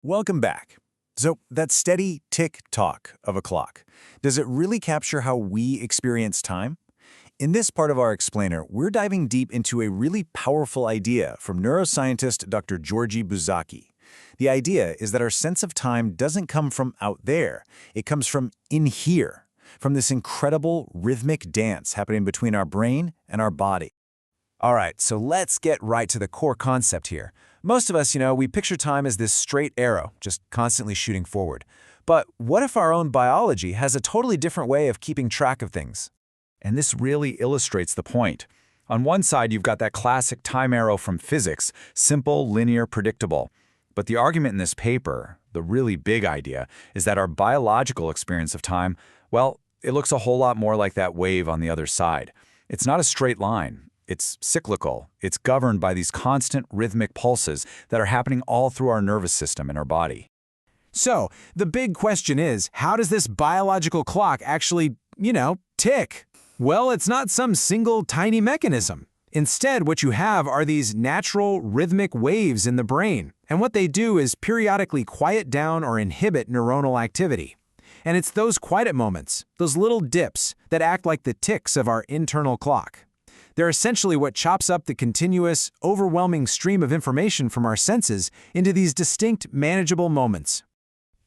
Welcome back. So, that steady tick-tock of a clock, does it really capture how we experience time? In this part of our explainer, we're diving deep into a really powerful idea from neuroscientist Dr. Georgi Buzsáki. The idea is that our sense of time doesn't come from out there, it comes from in here, from this incredible rhythmic dance happening between our brain and our body. All right, so let's get right to the core concept here. Most of us, we picture time as this straight arrow, just constantly shooting forward. But what if our own biology has a totally different way of keeping track of things? And this really illustrates the point. On one side, you've got that classic time arrow from physics, simple, linear, predictable. But the argument in this paper, the really big idea, is that our biological experience of time, well, it looks a whole lot more like that wave on the other side. It's not a straight line. It's cyclical. It's governed by these constant rhythmic pulses that are happening all through our nervous system and our body. So, the big question is, how does this biological clock actually, tick? Well, it's not some single tiny mechanism. Instead, what you have are these natural rhythmic waves in the brain, and what they do is periodically quiet down or inhibit neuronal activity. And it's those quiet moments, those little dips, that act like the ticks of our internal clock. They're essentially what chops up the continuous, overwhelming stream of information from our senses into these distinct, manageable moments.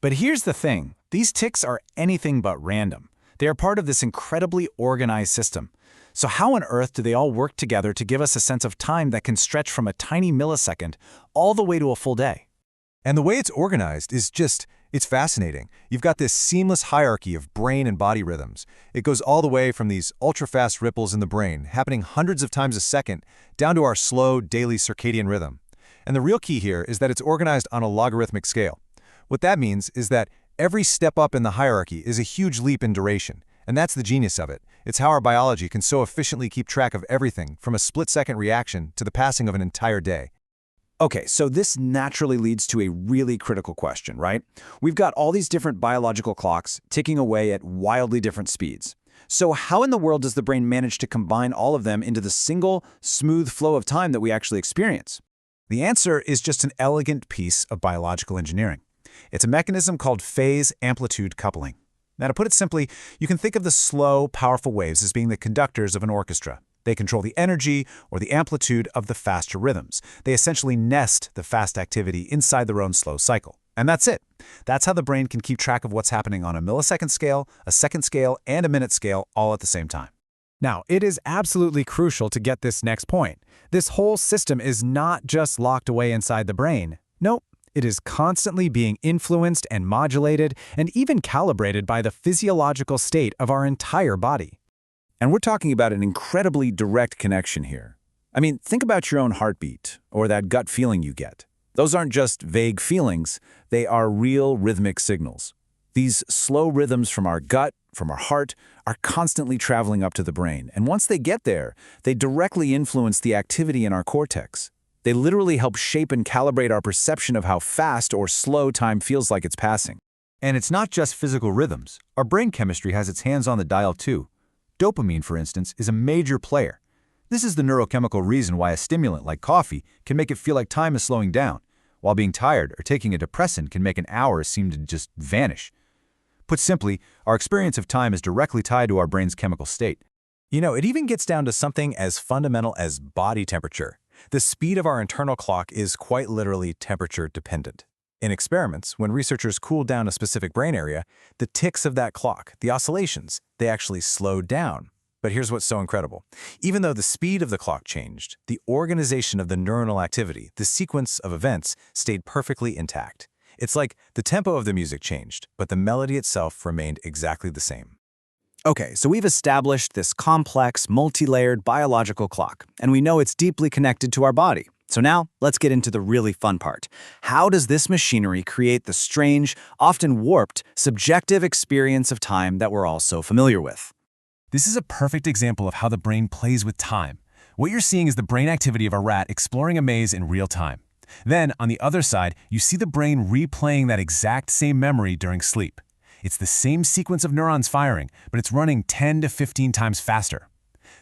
But here's the thing. These ticks are anything but random. They are part of this incredibly organized system. So how on earth do they all work together to give us a sense of time that can stretch from a tiny millisecond all the way to a full day? And the way it's organized is it's fascinating. You've got this seamless hierarchy of brain and body rhythms. It goes all the way from these ultra-fast ripples in the brain, happening hundreds of times a second, down to our slow, daily circadian rhythm. And the real key here is that it's organized on a logarithmic scale. What that means is that every step up in the hierarchy is a huge leap in duration. And that's the genius of it. It's how our biology can so efficiently keep track of everything from a split-second reaction to the passing of an entire day. Okay, so this naturally leads to a really critical question, right? We've got all these different biological clocks ticking away at wildly different speeds. So how in the world does the brain manage to combine all of them into the single, smooth flow of time that we actually experience? The answer is just an elegant piece of biological engineering. It's a mechanism called phase-amplitude coupling. Now, to put it simply, you can think of the slow, powerful waves as being the conductors of an orchestra. They control the energy or the amplitude of the faster rhythms. They essentially nest the fast activity inside their own slow cycle. And that's it. That's how the brain can keep track of what's happening on a millisecond scale, a second scale, and a minute scale all at the same time. Now, it is absolutely crucial to get this next point. This whole system is not just locked away inside the brain. Nope. It is constantly being influenced and modulated and even calibrated by the physiological state of our entire body. And we're talking about an incredibly direct connection here. I mean, think about your own heartbeat or that gut feeling you get. Those aren't just vague feelings, they are real rhythmic signals. These slow rhythms from our gut, from our heart, are constantly traveling up to the brain. And once they get there, they directly influence the activity in our cortex. They literally help shape and calibrate our perception of how fast or slow time feels like it's passing. And it's not just physical rhythms. Our brain chemistry has its hands on the dial too. Dopamine, for instance, is a major player. This is the neurochemical reason why a stimulant like coffee can make it feel like time is slowing down, while being tired or taking a depressant can make an hour seem to just vanish. Put simply, our experience of time is directly tied to our brain's chemical state. It even gets down to something as fundamental as body temperature. The speed of our internal clock is quite literally temperature dependent. In experiments, when researchers cooled down a specific brain area, the ticks of that clock, the oscillations, they actually slowed down. But here's what's so incredible. Even though the speed of the clock changed, the organization of the neuronal activity, the sequence of events, stayed perfectly intact. It's like the tempo of the music changed, but the melody itself remained exactly the same. Okay, so we've established this complex, multi-layered biological clock, and we know it's deeply connected to our body. So now, let's get into the really fun part. How does this machinery create the strange, often warped, subjective experience of time that we're all so familiar with? This is a perfect example of how the brain plays with time. What you're seeing is the brain activity of a rat exploring a maze in real time. Then, on the other side, you see the brain replaying that exact same memory during sleep. It's the same sequence of neurons firing, but it's running 10 to 15 times faster.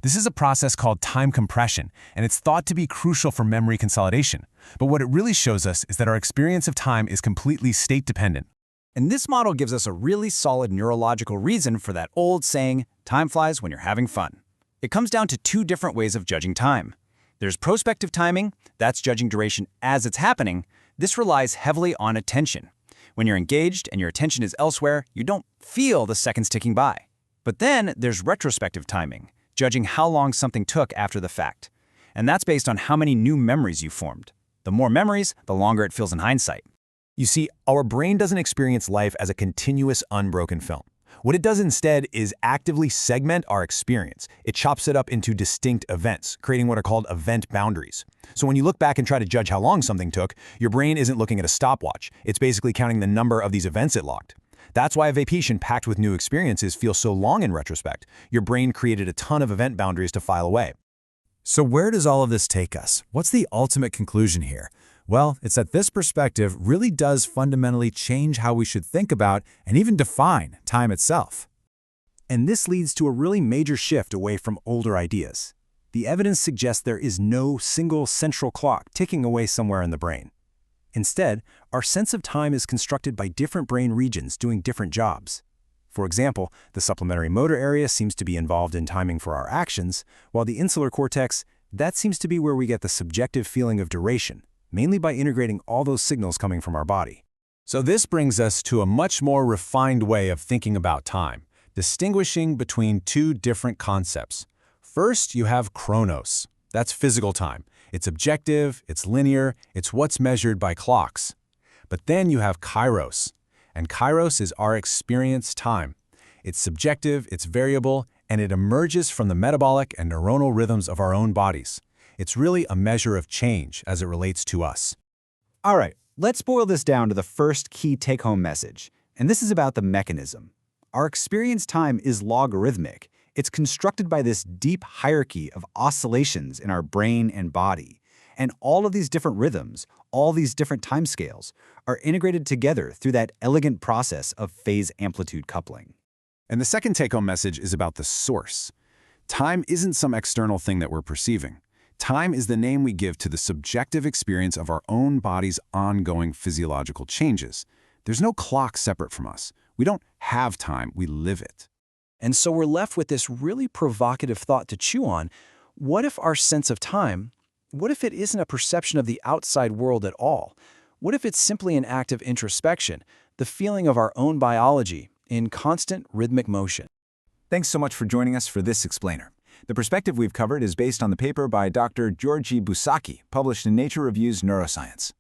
This is a process called time compression, and it's thought to be crucial for memory consolidation. But what it really shows us is that our experience of time is completely state-dependent. And this model gives us a really solid neurological reason for that old saying, time flies when you're having fun. It comes down to two different ways of judging time. There's prospective timing, that's judging duration as it's happening. This relies heavily on attention. When you're engaged and your attention is elsewhere, you don't feel the seconds ticking by. But then there's retrospective timing, judging how long something took after the fact. And that's based on how many new memories you formed. The more memories, the longer it feels in hindsight. You see, our brain doesn't experience life as a continuous, unbroken film. What it does instead is actively segment our experience. It chops it up into distinct events, creating what are called event boundaries. So when you look back and try to judge how long something took, your brain isn't looking at a stopwatch. It's basically counting the number of these events it logged. That's why a vacation packed with new experiences feels so long in retrospect. Your brain created a ton of event boundaries to file away. So where does all of this take us? What's the ultimate conclusion here? Well, it's that this perspective really does fundamentally change how we should think about and even define time itself. And this leads to a really major shift away from older ideas. The evidence suggests there is no single central clock ticking away somewhere in the brain. Instead, our sense of time is constructed by different brain regions doing different jobs. For example, the supplementary motor area seems to be involved in timing for our actions, while the insular cortex, that seems to be where we get the subjective feeling of duration, mainly by integrating all those signals coming from our body. So this brings us to a much more refined way of thinking about time, distinguishing between two different concepts. First, you have chronos. That's physical time. It's objective, it's linear, it's what's measured by clocks. But then you have kairos, and kairos is our experience time. It's subjective, it's variable, and it emerges from the metabolic and neuronal rhythms of our own bodies. It's really a measure of change as it relates to us. All right, let's boil this down to the first key take-home message, and this is about the mechanism. Our experience time is logarithmic. It's constructed by this deep hierarchy of oscillations in our brain and body. And all of these different rhythms, all these different timescales, are integrated together through that elegant process of phase-amplitude coupling. And the second take-home message is about the source. Time isn't some external thing that we're perceiving. Time is the name we give to the subjective experience of our own body's ongoing physiological changes. There's no clock separate from us. We don't have time, we live it. And so we're left with this really provocative thought to chew on. What if our sense of time, what if it isn't a perception of the outside world at all? What if it's simply an act of introspection, the feeling of our own biology in constant rhythmic motion? Thanks so much for joining us for this explainer. The perspective we've covered is based on the paper by Dr. Georgi Buzsáki, published in Nature Reviews Neuroscience.